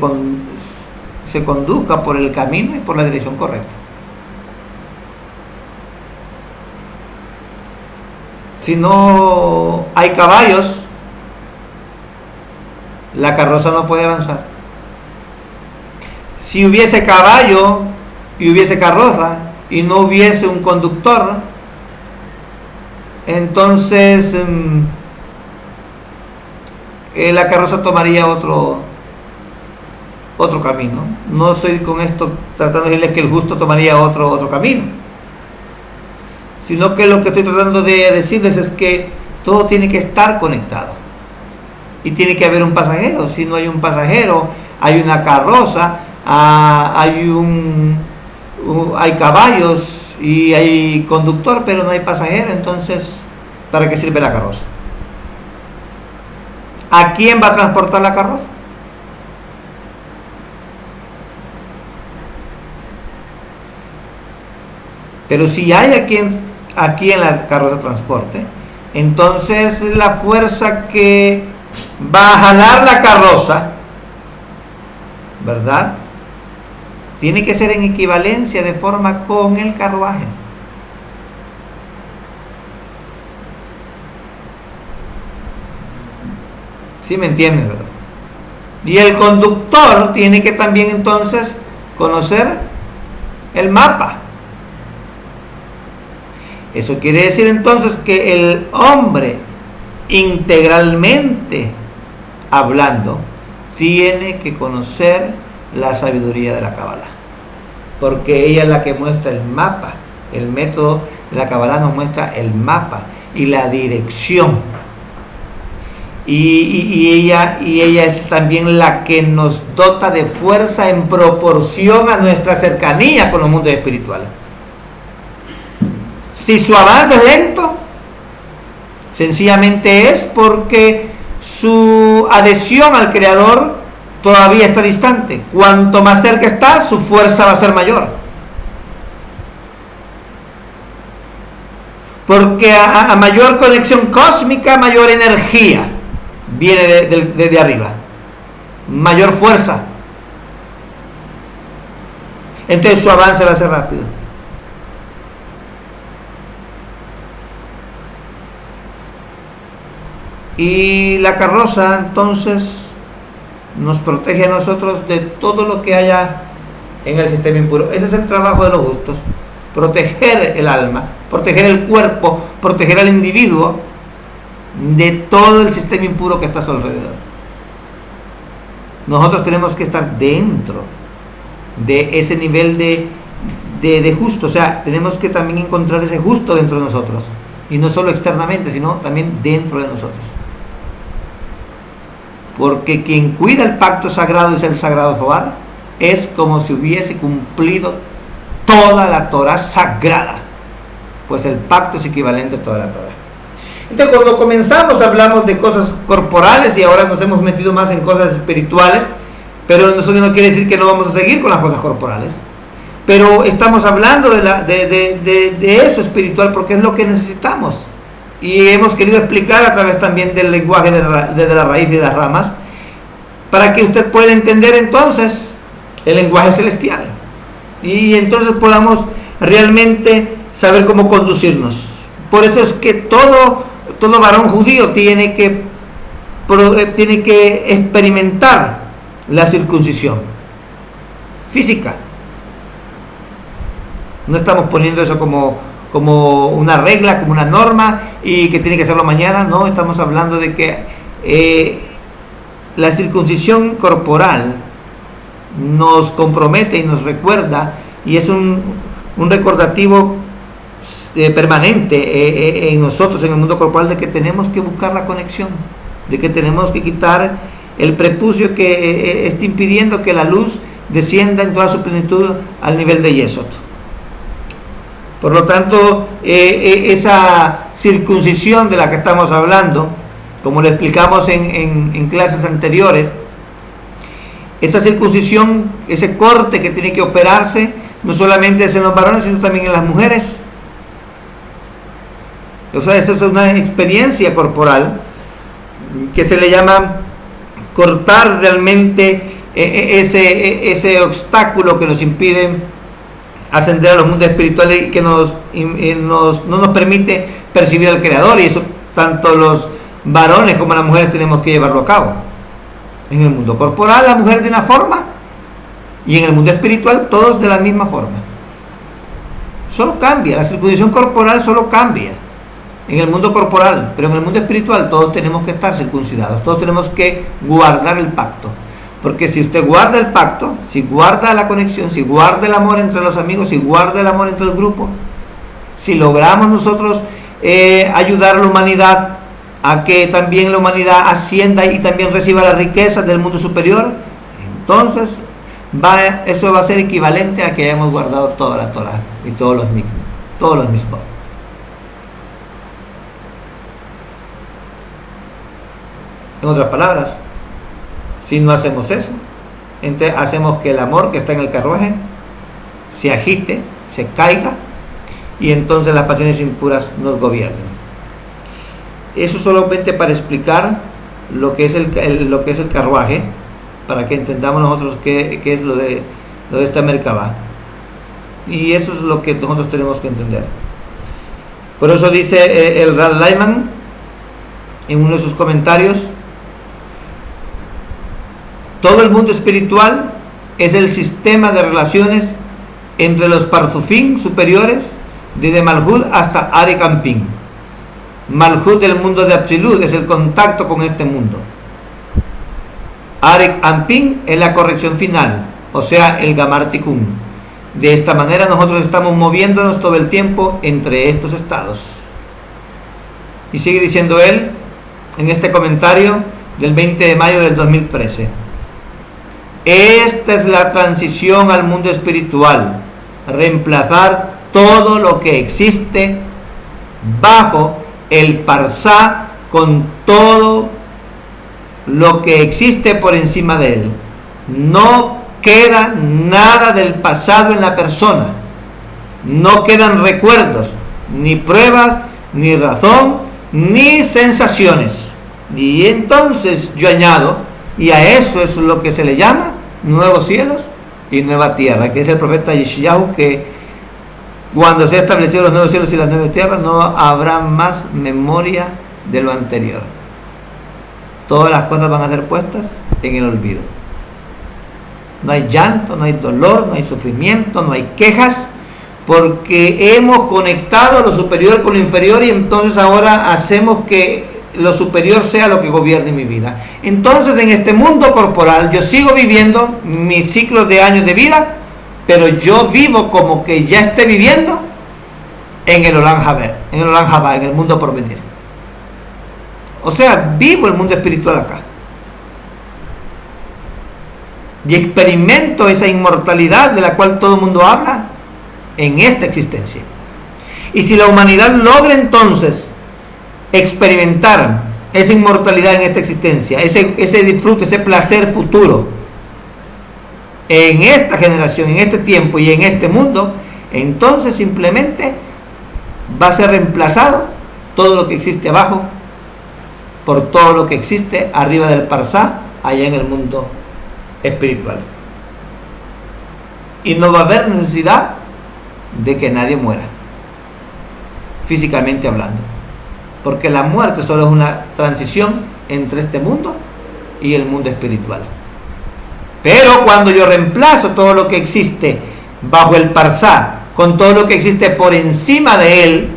conduzca por el camino y por la dirección correcta. Si no hay caballos, la carroza no puede avanzar. Si hubiese caballo y hubiese carroza y no hubiese un conductor, entonces la carroza tomaría otro camino. No estoy con esto tratando de decirles que el justo tomaría otro camino, sino que lo que estoy tratando de decirles es que todo tiene que estar conectado y tiene que haber un pasajero. Si no hay un pasajero, hay una carroza, hay caballos y hay conductor, pero no hay pasajero. Entonces, ¿para qué sirve la carroza? ¿A quién va a transportar la carroza? Pero si hay aquí en la carroza transporte, entonces la fuerza que va a jalar la carroza, ¿verdad?, tiene que ser en equivalencia de forma con el carruaje. ¿Sí me entienden, verdad? Y el conductor tiene que también entonces conocer el mapa. Eso quiere decir entonces que el hombre, integralmente hablando, tiene que conocer la sabiduría de la Kabbalah, porque ella es la que muestra el mapa. El método de la Kabbalah nos muestra el mapa y la dirección, y ella es también la que nos dota de fuerza en proporción a nuestra cercanía con los mundos espirituales. Si su avance es lento, sencillamente es porque su adhesión al Creador todavía está distante. Cuanto más cerca está, su fuerza va a ser mayor. Porque a mayor conexión cósmica, mayor energía viene de arriba, mayor fuerza. Entonces su avance va a ser rápido. Y la carroza entonces nos protege a nosotros de todo lo que haya en el sistema impuro. Ese es el trabajo de los justos: proteger el alma, proteger el cuerpo, proteger al individuo de todo el sistema impuro que está a su alrededor. Nosotros tenemos que estar dentro de ese nivel de justo. O sea, tenemos que también encontrar ese justo dentro de nosotros, y no solo externamente, sino también dentro de nosotros. porque quien cuida el pacto sagrado, es el sagrado Zohar, es como si hubiese cumplido toda la Torah sagrada, pues el pacto es equivalente a toda la Torah. Entonces, cuando comenzamos hablamos de cosas corporales y ahora nos hemos metido más en cosas espirituales, pero eso no quiere decir que no vamos a seguir con las cosas corporales, pero estamos hablando de eso espiritual porque es lo que necesitamos, y hemos querido explicar a través también del lenguaje de la raíz y de las ramas, para que usted pueda entender entonces el lenguaje celestial, y entonces podamos realmente saber cómo conducirnos. Por eso es que todo varón judío tiene que experimentar la circuncisión física. No estamos poniendo eso como una regla, como una norma y que tiene que hacerlo mañana. No, estamos hablando de que la circuncisión corporal nos compromete y nos recuerda, y es un recordativo permanente en nosotros, en el mundo corporal, de que tenemos que buscar la conexión, de que tenemos que quitar el prepucio que está impidiendo que la luz descienda en toda su plenitud al nivel de Yesod. Por lo tanto, esa circuncisión de la que estamos hablando, como lo explicamos en clases anteriores, esa circuncisión, ese corte que tiene que operarse, no solamente es en los varones, sino también en las mujeres. O sea, esa es una experiencia corporal que se le llama cortar realmente ese obstáculo que nos impide ascender a los mundos espirituales y que no nos permite percibir al Creador, y eso tanto los varones como las mujeres tenemos que llevarlo a cabo. En el mundo corporal la mujer de una forma, y en el mundo espiritual todos de la misma forma. Solo cambia, la circuncisión corporal solo cambia en el mundo corporal, pero en el mundo espiritual todos tenemos que estar circuncidados, todos tenemos que guardar el pacto. Porque si usted guarda el pacto, si guarda la conexión, si guarda el amor entre los amigos, si guarda el amor entre el grupo, si logramos nosotros ayudar a la humanidad a que también la humanidad ascienda y también reciba las riquezas del mundo superior, entonces eso va a ser equivalente a que hayamos guardado toda la Torah y todos los mismos. En otras palabras, si no hacemos eso, entonces hacemos que el amor que está en el carruaje se agite, se caiga, y entonces las pasiones impuras nos gobiernen. Eso solamente para explicar lo que es el carruaje, para que entendamos nosotros qué es lo de esta Merkabah. Y eso es lo que nosotros tenemos que entender. Por eso dice el Rad Lyman en uno de sus comentarios: todo el mundo espiritual es el sistema de relaciones entre los Parzufim superiores, desde Malhud hasta Arik Anpin. Malhud del mundo de Absolut es el contacto con este mundo. Arik Anpin es la corrección final, o sea, el Gamar Tikkun. De esta manera nosotros estamos moviéndonos todo el tiempo entre estos estados. Y sigue diciendo él en este comentario del 20 de mayo del 2013: esta es la transición al mundo espiritual, reemplazar todo lo que existe bajo el Parsá con todo lo que existe por encima de él. No queda nada del pasado en la persona, no quedan recuerdos, ni pruebas, ni razón, ni sensaciones. Y entonces yo añado, y a eso es lo que se le llama nuevos cielos y nueva tierra, que es el profeta Yeshayahu, que cuando se han establecido los nuevos cielos y las nuevas tierras no habrá más memoria de lo anterior. Todas las cosas van a ser puestas en el olvido. No hay llanto, no hay dolor, no hay sufrimiento, no hay quejas, porque hemos conectado lo superior con lo inferior, y entonces ahora hacemos que lo superior sea lo que gobierne mi vida. Entonces, en este mundo corporal yo sigo viviendo mis ciclos de años de vida, pero yo vivo como que ya esté viviendo en el Olam Haba, en el mundo por venir. O sea, vivo el mundo espiritual acá. y experimento esa inmortalidad de la cual todo el mundo habla en esta existencia. Y si la humanidad logra entonces experimentar esa inmortalidad en esta existencia, ese disfrute, ese placer futuro en esta generación, en este tiempo y en este mundo, entonces simplemente va a ser reemplazado todo lo que existe abajo por todo lo que existe arriba del Parsá, allá en el mundo espiritual. Y no va a haber necesidad de que nadie muera, físicamente hablando, porque la muerte solo es una transición entre este mundo y el mundo espiritual. Pero cuando yo reemplazo todo lo que existe bajo el Parsá con todo lo que existe por encima de él,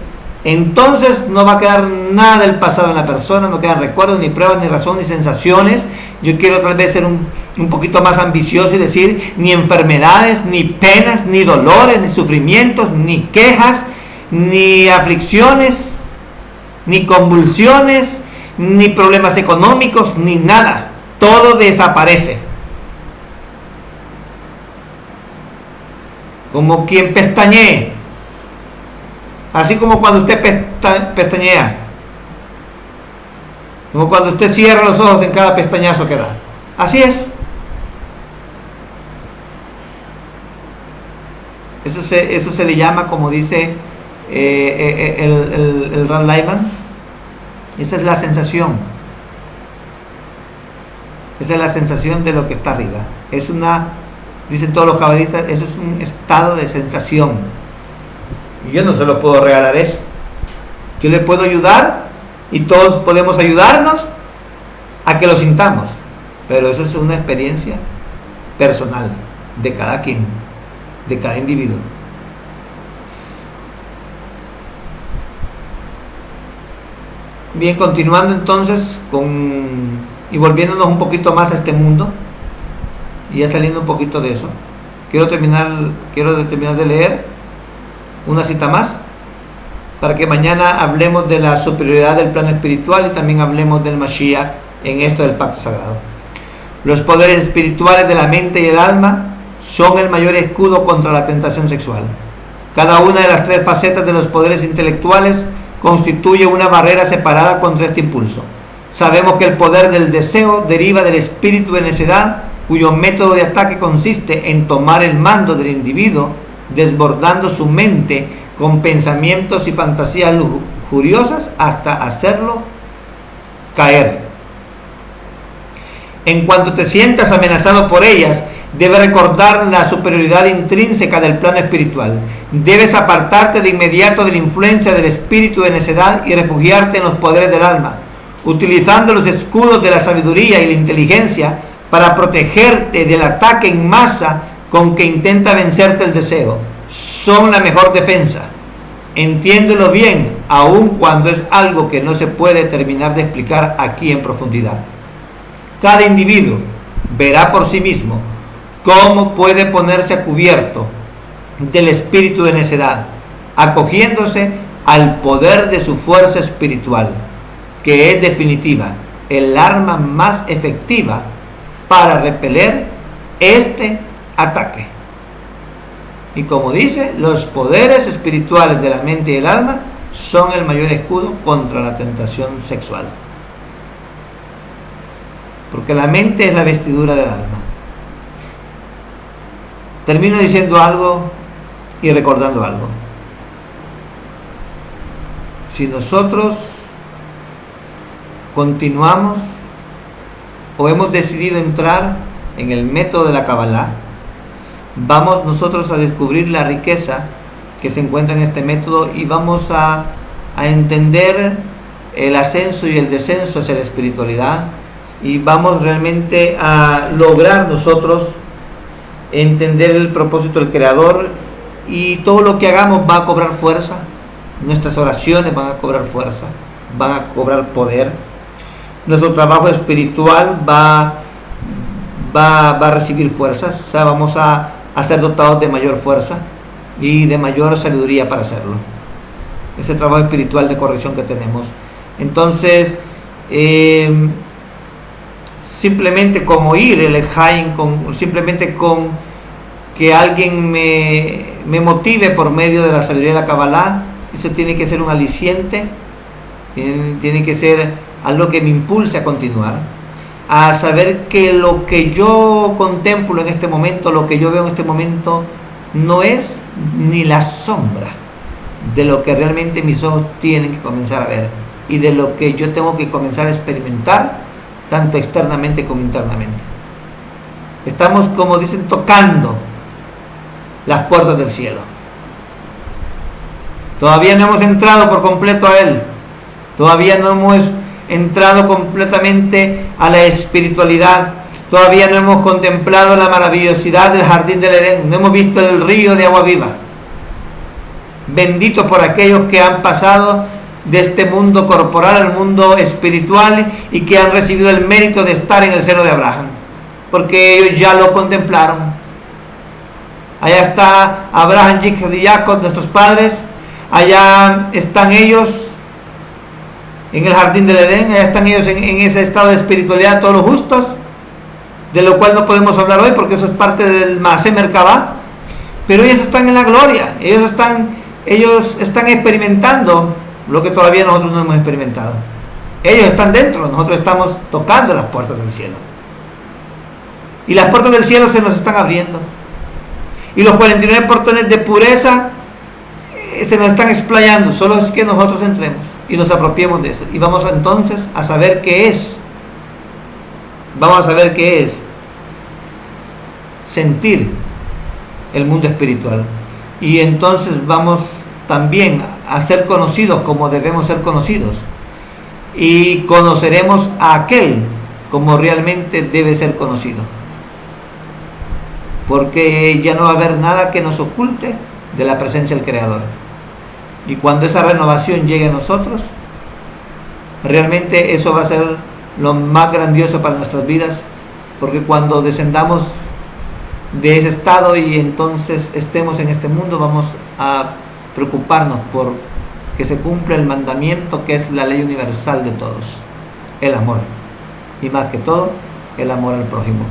entonces no va a quedar nada del pasado en la persona, no quedan recuerdos, ni pruebas, ni razón, ni sensaciones. Yo quiero tal vez ser un poquito más ambicioso y decir, ni enfermedades, ni penas, ni dolores, ni sufrimientos, ni quejas, ni aflicciones, ni convulsiones, ni problemas económicos, ni nada. Todo desaparece. Como quien pestañee. Así como cuando usted pestañea, como cuando usted cierra los ojos en cada pestañazo que da. Así es. Eso se le llama, como dice el Ran Lyman, esa es la sensación. Esa es la sensación de lo que está arriba. Dicen todos los cabalistas, eso es un estado de sensación. Y yo no se lo puedo regalar eso. Yo le puedo ayudar y todos podemos ayudarnos a que lo sintamos. Pero eso es una experiencia personal de cada quien, de cada individuo. Bien, continuando entonces y volviéndonos un poquito más a este mundo y ya saliendo un poquito de eso, quiero terminar de leer una cita más para que mañana hablemos de la superioridad del plano espiritual y también hablemos del Mashiach en esto del pacto sagrado. Los poderes espirituales de la mente y el alma son el mayor escudo contra la tentación sexual. Cada una de las tres facetas de los poderes intelectuales constituye una barrera separada contra este impulso. Sabemos que el poder del deseo deriva del espíritu de necedad, cuyo método de ataque consiste en tomar el mando del individuo, desbordando su mente con pensamientos y fantasías lujuriosas hasta hacerlo caer. En cuanto te sientas amenazado por ellas, debes recordar la superioridad intrínseca del plano espiritual. Debes apartarte de inmediato de la influencia del espíritu de necedad y refugiarte en los poderes del alma, utilizando los escudos de la sabiduría y la inteligencia para protegerte del ataque en masa con que intenta vencerte el deseo. Son la mejor defensa. Entiéndelo bien, aun cuando es algo que no se puede terminar de explicar aquí en profundidad. Cada individuo verá por sí mismo cómo puede ponerse a cubierto del espíritu de necedad, acogiéndose al poder de su fuerza espiritual, que es definitiva, el arma más efectiva para repeler este ataque. Y como dice, los poderes espirituales de la mente y el alma son el mayor escudo contra la tentación sexual. Porque la mente es la vestidura del alma. Termino diciendo algo y recordando algo. Si nosotros continuamos o hemos decidido entrar en el método de la Kabbalah, vamos nosotros a descubrir la riqueza que se encuentra en este método y vamos a entender el ascenso y el descenso hacia la espiritualidad, y vamos realmente a lograr nosotros entender el propósito del Creador, y todo lo que hagamos va a cobrar fuerza. Nuestras oraciones van a cobrar fuerza, van a cobrar poder. Nuestro trabajo espiritual va a recibir fuerzas, o sea, vamos a ser dotados de mayor fuerza y de mayor sabiduría para hacerlo. Ese trabajo espiritual de corrección que tenemos. Entonces, simplemente con oír el Ejaim, simplemente con que alguien me motive por medio de la sabiduría de la Kabbalah. Eso tiene que ser un aliciente, tiene que ser algo que me impulse a continuar, a saber que lo que yo contemplo en este momento, lo que yo veo en este momento, no es ni la sombra de lo que realmente mis ojos tienen que comenzar a ver y de lo que yo tengo que comenzar a experimentar, tanto externamente como internamente. Estamos, como dicen, tocando las puertas del cielo. Todavía no hemos entrado por completo a Él. Todavía no hemos entrado completamente a la espiritualidad. Todavía no hemos contemplado la maravillosidad del jardín del Edén. No hemos visto el río de agua viva. Bendito por aquellos que han pasado de este mundo corporal al mundo espiritual y que han recibido el mérito de estar en el seno de Abraham, porque ellos ya lo contemplaron. Allá está Abraham, Yitzhak y Jacob, nuestros padres. Allá están ellos en el jardín del Edén. Allá están ellos en ese estado de espiritualidad, todos los justos, de lo cual no podemos hablar hoy porque eso es parte del Maaseh Merkabah. Pero ellos están en la gloria. Ellos están experimentando lo que todavía nosotros no hemos experimentado. Ellos están dentro, nosotros estamos tocando las puertas del cielo. Y las puertas del cielo se nos están abriendo. Y los 49 portones de pureza se nos están explayando. Solo es que nosotros entremos y nos apropiemos de eso. Y vamos entonces a saber qué es. Vamos a saber qué es sentir el mundo espiritual. Y entonces vamos también a ser conocidos como debemos ser conocidos. Y conoceremos a aquel como realmente debe ser conocido. Porque ya no va a haber nada que nos oculte de la presencia del Creador. Y cuando esa renovación llegue a nosotros, realmente eso va a ser lo más grandioso para nuestras vidas, porque cuando descendamos de ese estado y entonces estemos en este mundo, vamos a preocuparnos por que se cumpla el mandamiento que es la ley universal de todos, el amor, y más que todo, el amor al prójimo.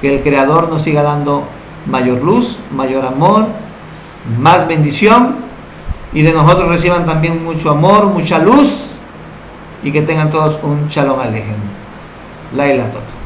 Que el Creador nos siga dando mayor luz, mayor amor, más bendición, y de nosotros reciban también mucho amor, mucha luz, y que tengan todos un Shalom Aleichem. Laila Tot.